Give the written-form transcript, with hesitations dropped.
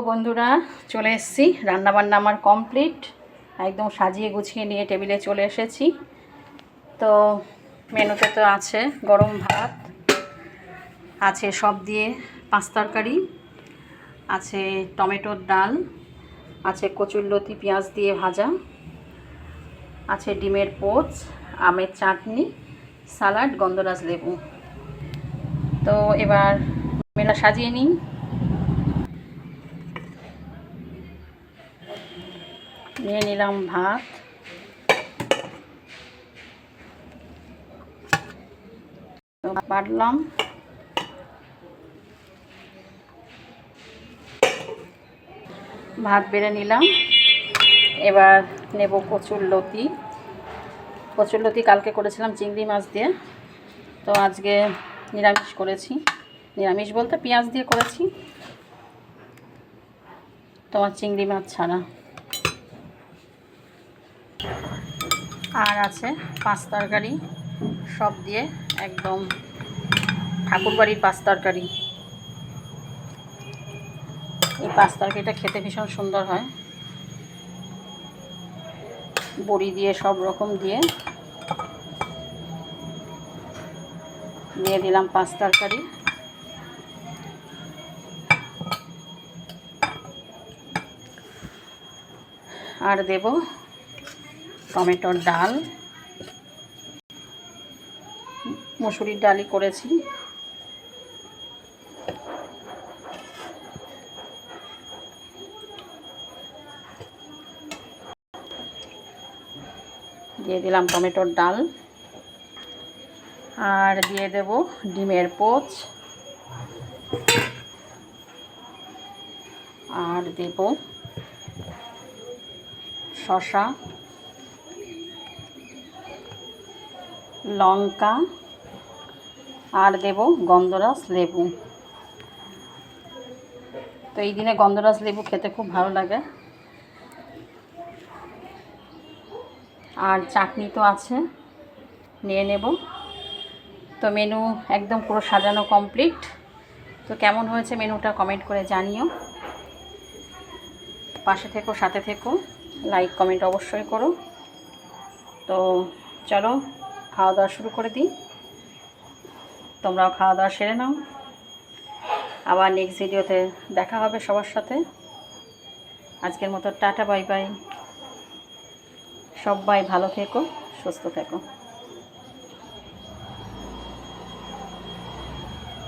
বন্ধুরা, চলে এসেছি। রান্নাবান্না আমার কমপ্লিট, একদম সাজিয়ে গুছিয়ে নিয়ে টেবিলে চলে এসেছি। তো মেনুতে তো আছে গরম ভাত, আছে সব দিয়ে পাঁচ তরকারি, আছে টমেটোর ডাল, আছে কচুরলতি পেঁয়াজ দিয়ে ভাজা, আছে ডিমের পোচ, আমের চাটনি, সালাড, গন্ধরাজ লেবু। তো এবার মেনুটা সাজিয়ে নিই। নিয়ে নিলাম ভাত, বাড়লাম, ভাত বেড়ে নিলাম। এবার নেব কচুরলতি। কচুরলতি কালকে করেছিলাম চিংড়ি মাছ দিয়ে, তো আজকে নিরামিষ করেছি। নিরামিষ বলতে পেঁয়াজ দিয়ে করেছি, তোমার চিংড়ি মাছ ছাড়া। আর আছে পাঁচ তরকারি, সব দিয়ে একদম ঠাকুরবাড়ির পাঁচ তরকারি। এই পাঁচ তরকারিটা খেতে ভীষণ সুন্দর হয়, বড়ি দিয়ে সব রকম দিয়ে দিলাম পাঁচ তরকারি। আর দেব টমেটোর ডাল, মসুরির ডালই করেছি। দিয়ে দিলাম টমেটোর ডাল, আর দিয়ে দেব ডিমের পোচ, আর দেব শসা, লঙ্কা, আর দেব গন্ধরাজ লেবু। তো এই দিনে গন্ধরাজ লেবু খেতে খুব ভালো লাগে। আর চাটনি তো আছে, নিয়ে নেব। তো মেনু একদম পুরো সাজানো কমপ্লিট। তো কেমন হয়েছে মেনুটা কমেন্ট করে জানিও। পাশে থেকো, সাথে থেকো, লাইক কমেন্ট অবশ্যই করো। তো চলো খাওয়া দাওয়া শুরু করে দিই। তোমরাও খাওয়া দাওয়া সেরে নাও। আবার নেক্সট ভিডিওতে দেখা হবে সবার সাথে। আজকের মতো টাটা, বাই বাই। সবাই ভালো থেকো, সুস্থ থেকো।